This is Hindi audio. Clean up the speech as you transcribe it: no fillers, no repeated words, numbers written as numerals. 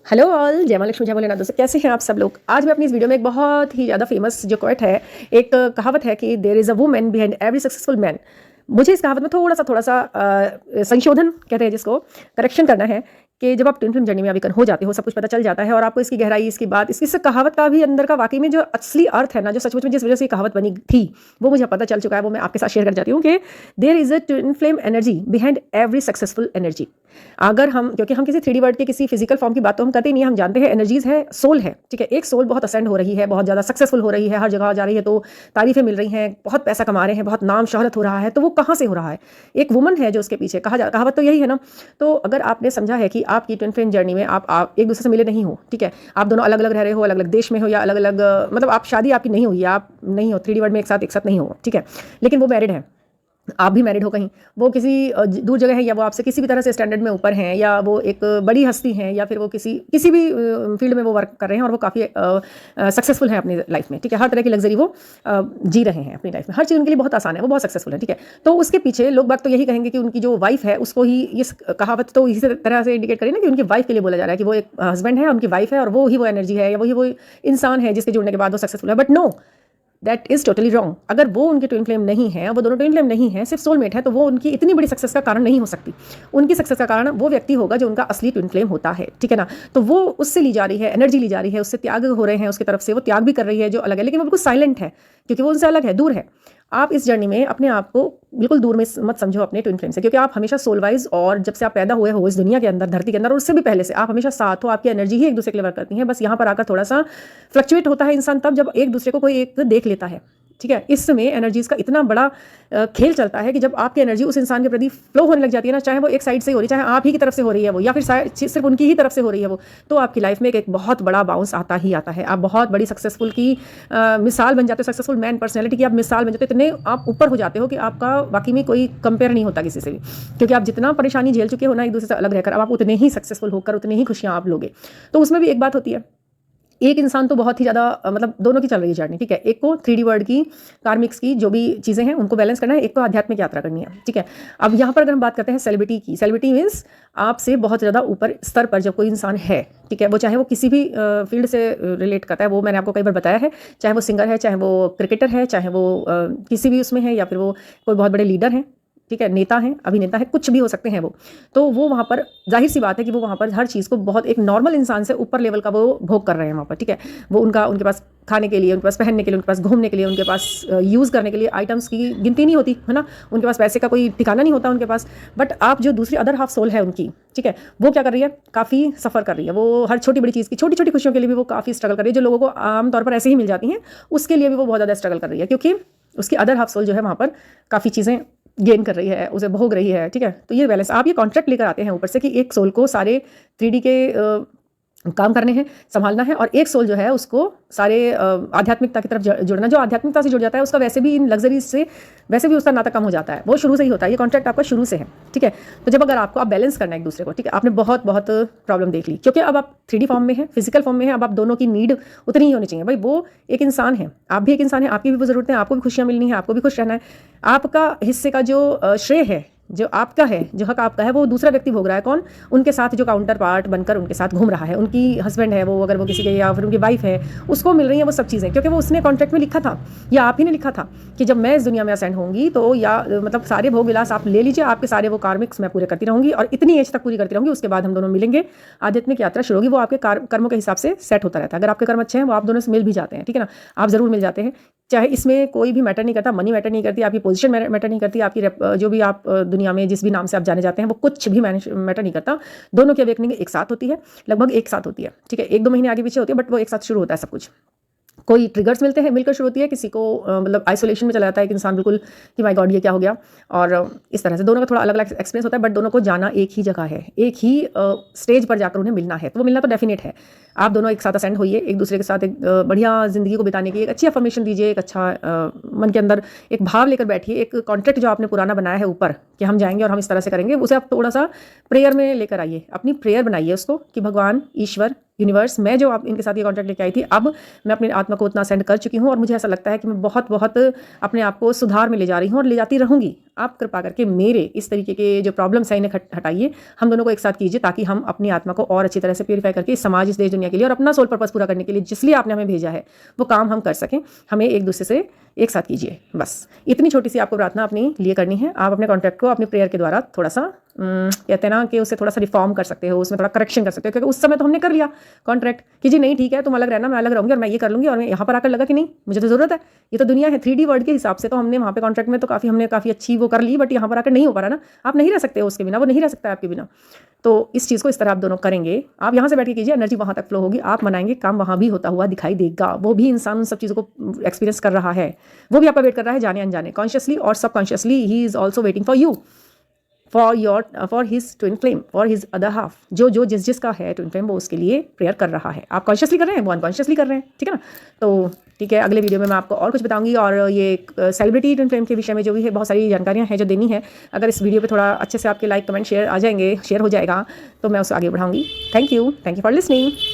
हेलो ऑल, जय मां लक्ष्मी जय भोलेनाथ। दोस्तों कैसे हैं आप सब लोग। आज मैं अपनी इस वीडियो में एक बहुत ही ज़्यादा फेमस जो क्वेट है, एक कहावत है कि there is a woman behind every successful man. मुझे इस कहावत में थोड़ा सा संशोधन कहते हैं जिसको, करेक्शन करना है कि जब आप ट्विन फिल्म जर्नी में अभी हो जाते हो, सब कुछ पता चल जाता है और आपको इसकी गहराई, इसकी बात, इसकी इस कहावत का भी अंदर का वाकई में जो असली अर्थ है ना, जो सचमुच में जिस वजह से ये कहावत बनी थी, वो मुझे पता चल चुका है। वो मैं आपके साथ शेयर कर जाती हूँ कि there is a twin flame energy behind every successful energy. अगर हम, क्योंकि हम किसी 3D वर्ड के किसी फिजिकल फॉर्म की बात तो हम करते ही नहीं, हम जानते हैं एनर्जीज है, सोल है, ठीक है। एक सोल बहुत असेंड हो रही है, बहुत ज़्यादा सक्सेसफुल हो रही है, हर जगह जा रही है तो तारीफें मिल रही हैं, बहुत पैसा कमा रहे हैं, बहुत नाम शोहरत हो रहा है, तो वो कहाँ से हो रहा है? एक वुमन है जो उसके पीछे, कहावत तो यही है ना। तो अगर आपने समझा है कि आपकी ट्विन फ्लेम जर्नी में आप एक दूसरे से मिले नहीं हो, ठीक है, आप दोनों अलग अलग रह रहे हो, अलग अलग देश में हो या अलग अलग, मतलब आप शादी आपकी नहीं हुई, आप नहीं हो 3D वर्ड में एक साथ नहीं हो, ठीक है, लेकिन वो मैरिड है, आप भी मैरिड हो कहीं, वो किसी दूर जगह है, या वो आपसे किसी भी तरह से स्टैंडर्ड में ऊपर हैं, या वो एक बड़ी हस्ती हैं, या फिर वो किसी भी फील्ड में वो वर्क कर रहे हैं और वो काफ़ी सक्सेसफुल हैं अपनी लाइफ में, ठीक है। हर तरह की लग्जरी वो जी रहे हैं अपनी लाइफ में, हर चीज़ उनके लिए बहुत आसान है, वो बहुत सक्सेसफुल है, ठीक है। तो उसके पीछे लोग बात तो यही कहेंगे कि उनकी जो वाइफ है उसको ही, ये कहावत तो इसी तरह से इंडिकेट करें ना कि उनकी वाइफ के लिए बोला जा रहा है कि वो एक हस्बैंड है, उनकी वाइफ है, और वो ही वो एनर्जी है, या वही वो इंसान है जिसके जुड़ने के बाद वो सक्सेसफुल है। But no, that is totally wrong. अगर वो उनके ट्विन फ्लेम नहीं है, वो दोनों ट्विन फ्लेम नहीं है, सिर्फ सोलमेट है, तो वो उनकी इतनी बड़ी सक्सेस का कारण नहीं हो सकती। उनकी सक्सेस का कारण वो व्यक्ति होगा जो उनका असली ट्विन फ्लेम होता है, ठीक है ना। तो वो उससे ली जा रही है एनर्जी, ली जा रही है, उससे त्याग हो रहे हैं, उसकी तरफ से वो त्याग भी कर रही है जो अलग है, लेकिन वो बिल्कुल साइलेंट है क्योंकि वो उनसे अलग है, दूर है। आप इस जर्नी में अपने आप को बिल्कुल दूर में मत समझो अपने ट्विन फ्लेम से, क्योंकि आप हमेशा सोल वाइज, और जब से आप पैदा हुए हो इस दुनिया के अंदर, धरती के अंदर, और उससे भी पहले से आप हमेशा साथ हो, आपकी एनर्जी ही एक दूसरे के लिए वर्क करती है। बस यहाँ पर आकर थोड़ा सा फ्लक्चुएट होता है इंसान तब जब एक दूसरे को कोई एक देख लेता है, ठीक है। इस समय एनर्जीज का इतना बड़ा खेल चलता है कि जब आपकी एनर्जी उस इंसान के प्रति फ्लो होने लग जाती है ना, चाहे वो एक साइड से हो रही, चाहे आप ही की तरफ से हो रही है वो, या फिर सिर्फ उनकी ही तरफ से हो रही है वो, तो आपकी लाइफ में एक बहुत बड़ा बाउंस आता ही आता है। आप बहुत बड़ी सक्सेसफुल की मिसाल बन जाते हो, सक्सेसफुल मैन पर्सनैलिटी की आप मिसाल बन जाते हो, इतने आप ऊपर हो जाते हो कि आपका वाकई में कोई कंपेयर नहीं होता किसी से भी, क्योंकि आप जितना परेशानी झेल चुके हो ना एक दूसरे से अलग रहकर, अब आप उतने ही सक्सेसफुल होकर उतनी ही खुशियाँ आप लोगे। तो उसमें भी एक बात होती है, एक इंसान तो बहुत ही ज़्यादा मतलब दोनों की चल रही है जर्नी, ठीक है। एक को 3D वर्ल्ड की, कार्मिक्स की जो भी चीज़ें हैं उनको बैलेंस करना है, एक को आध्यात्मिक यात्रा करनी है, ठीक है। अब यहाँ पर अगर हम बात करते हैं सेलिब्रिटी की, सेलिब्रिटी मीन्स आपसे बहुत ज़्यादा ऊपर स्तर पर जब कोई इंसान है, ठीक है, वो चाहे वो किसी भी फील्ड से रिलेट करता है, वो मैंने आपको कई बार बताया है, चाहे वो सिंगर है, चाहे वो क्रिकेटर है, चाहे वो किसी भी उसमें है, या फिर वो कोई बहुत बड़े लीडर हैं, ठीक है, नेता हैं, अभिनेता है, कुछ भी हो सकते हैं वो। तो वो वहाँ पर जाहिर सी बात है कि वो वहाँ पर हर चीज़ को बहुत एक नॉर्मल इंसान से ऊपर लेवल का वो भोग कर रहे हैं वहाँ पर, ठीक है। वो उनके पास खाने के लिए, उनके पास पहनने के लिए, उनके पास घूमने के लिए, उनके पास यूज़ करने के लिए आइटम्स की गिनती नहीं होती है ना, उनके पास पैसे का कोई ठिकाना नहीं होता उनके पास। बट आप जो दूसरी अदर हाफ सोल है उनकी, ठीक है, वो क्या कर रही है, काफ़ी सफ़र कर रही है। वो हर छोटी बड़ी चीज़ की, छोटी छोटी खुशियों के लिए भी वो काफ़ी स्ट्रगल कर रही है, जो लोगों को आमतौर पर ऐसे ही मिल जाती हैं, उसके लिए भी वो बहुत ज़्यादा स्ट्रगल कर रही है, क्योंकि उसकी अदर हाफ सोल जो है वहाँ पर काफ़ी चीज़ें गेन कर रही है, उसे भोग रही है, ठीक है। तो ये बैलेंस आप ये कॉन्ट्रैक्ट लेकर आते हैं ऊपर से कि एक सोल को सारे 3D के काम करने हैं, संभालना है, और एक सोल जो है उसको सारे आध्यात्मिकता की तरफ जुड़ना। जो आध्यात्मिकता से जुड़ जाता है उसका वैसे भी इन लग्जरीज से वैसे भी उसका नाता कम हो जाता है, वो शुरू से ही होता है, ये कॉन्ट्रैक्ट आपका शुरू से है, ठीक है। तो जब अगर आपको आप बैलेंस करना है एक दूसरे को, ठीक है, आपने बहुत बहुत प्रॉब्लम देख ली, क्योंकि अब आप 3D फॉर्म में है, फिजिकल फॉर्म में है, अब आप दोनों की नीड उतनी ही होनी चाहिए। भाई वो एक इंसान है, आप भी एक इंसान है, आपकी भी वो ज़रूरतें, आपको भी खुशियाँ मिलनी है, आपको भी खुश रहना है। आपका हिस्से का जो श्रेय है, जो आपका है, जो हक आपका है, वो दूसरा व्यक्ति भोग रहा है। कौन? उनके साथ जो काउंटर पार्ट बनकर उनके साथ घूम रहा है, उनकी हस्बैंड है वो, अगर वो किसी के, या फिर उनकी वाइफ है, उसको मिल रही है वो सब चीज़ें, क्योंकि वो उसने कॉन्ट्रैक्ट में लिखा था, या आप ही ने लिखा था कि जब मैं इस दुनिया में असेंड होंगी तो, या मतलब सारे भोग विलास आप ले लीजिए, आपके सारे वो कार्मिक्स मैं पूरे करती रहूँगी और इतनी एज तक पूरी करती रहूँगी, उसके बाद हम दोनों मिलेंगे, आध्यात्मिक यात्रा शुरू होगी। वो आपके कर्मों के हिसाब से सेट होता रहता है। अगर आपके कर्म अच्छे हैं वो आप दोनों से मिल भी जाते हैं, ठीक है ना, आप ज़रूर मिल जाते हैं। चाहे इसमें कोई भी मैटर नहीं करता, मनी मैटर नहीं करती, आपकी पोजीशन मैटर नहीं करती, आपकी जो भी आप दुनिया में जिस भी नाम से आप जाने जाते हैं वो कुछ भी मैटर नहीं करता। दोनों की अवेकनिंग एक साथ होती है, लगभग एक साथ होती है, ठीक है। 1-2 महीने आगे पीछे होती है, बट वो एक साथ शुरू होता है सब कुछ। कोई ट्रिगर्स मिलते हैं, मिलकर शुरू होती है, किसी को मतलब आइसोलेशन में चला जाता है एक इंसान बिल्कुल कि माय गॉड ये क्या हो गया, और इस तरह से दोनों का थोड़ा अलग अलग एक्सपीरियंस होता है, बट दोनों को जाना एक ही जगह है, एक ही स्टेज पर जाकर उन्हें मिलना है। तो वो मिलना तो डेफिनेट है। आप दोनों एक साथ असेंड होइए, एक दूसरे के साथ एक बढ़िया ज़िंदगी को बिताने की एक अच्छी अफर्मेशन दीजिए, एक अच्छा मन के अंदर एक भाव लेकर बैठिए, एक कॉन्ट्रैक्ट जो आपने पुराना बनाया है ऊपर कि हम जाएंगे और हम इस तरह से करेंगे, उसे आप थोड़ा सा प्रेयर में लेकर आइए, अपनी प्रेयर बनाइए उसको कि भगवान, ईश्वर, यूनिवर्स, मैं जो आप इनके साथ ये कॉन्ट्रैक्ट लेके आई थी, अब मैं अपनी आत्मा को उतना सेंड कर चुकी हूँ और मुझे ऐसा लगता है कि मैं बहुत बहुत अपने आप को सुधार में ले जा रही हूँ और ले जाती रहूँगी। आप कृपा करके मेरे इस तरीके के जो प्रॉब्लम्स हैं इन्हें हटाइए, हम दोनों को एक साथ कीजिए, ताकि हम अपनी आत्मा को और अच्छी तरह से प्यूरीफाई करके इस समाज, इस देश दुनिया के लिए और अपना सोल पर्पस पूरा करने के लिए जिसलिए आपने हमें भेजा है वो काम हम कर सकें। हमें एक दूसरे से एक साथ कीजिए, बस इतनी छोटी सी आपको प्रार्थना अपनी लिए करनी है। आप अपने कॉन्ट्रैक्ट को अपनी प्रेयर के द्वारा थोड़ा सा कहते हैं ना कि उसे थोड़ा सा रिफॉर्म कर सकते हो, उसमें थोड़ा करेक्शन कर सकते हो, क्योंकि उस समय तो हमने कर लिया कॉन्ट्रैक्ट कि जी नहीं ठीक है, तुम अलग रहना, मैं अलग रहूंगी और मैं ये कर लूंगी, और मैं यहाँ पर आकर लगा कि नहीं मुझे तो ज़रूरत है, ये तो दुनिया है 3D वर्ल्ड के हिसाब से, तो हमने वहाँ पे कॉन्ट्रैक्ट में तो हमने काफ़ी अच्छी वो कर ली, बट यहाँ पर आकर नहीं हो पा रहा ना, आप नहीं रह सकते हो उसके बिना, वो नहीं रह सकता है आपके बिना। तो इस चीज़ को इस तरह आप दोनों करेंगे, आप यहाँ से बैठ के कीजिए, एनर्जी वहाँ तक फ्लो होगी, आप मनाएंगे, काम वहाँ भी होता हुआ दिखाई देगा। वो भी इंसान उन सब चीज़ों को एक्सपीरियंस कर रहा है, वो भी आपका वेट कर रहा है, जाने अनजाने, कॉन्शियसली और subconsciously he is also waiting for you, for his twin flame, for his other half, जो जिसका है ट्विन फ्लेम, वो उसके लिए प्रेयर कर रहा है। आप कॉन्शियसली कर रहे हैं, वो अनकॉन्शियसली कर रहे हैं, ठीक है ना। तो ठीक है, अगले वीडियो में मैं आपको और कुछ बताऊंगी, और ये सेलिब्रिटी ट्विन फ्लेम के विषय में जो भी है बहुत सारी जानकारियां हैं जो देनी है। अगर इस वीडियो पे थोड़ा अच्छे से आपके लाइक कमेंट शेयर आ जाएंगे, शेयर हो जाएगा, तो मैं उसे आगे बढ़ाऊंगी। Thank you for listening.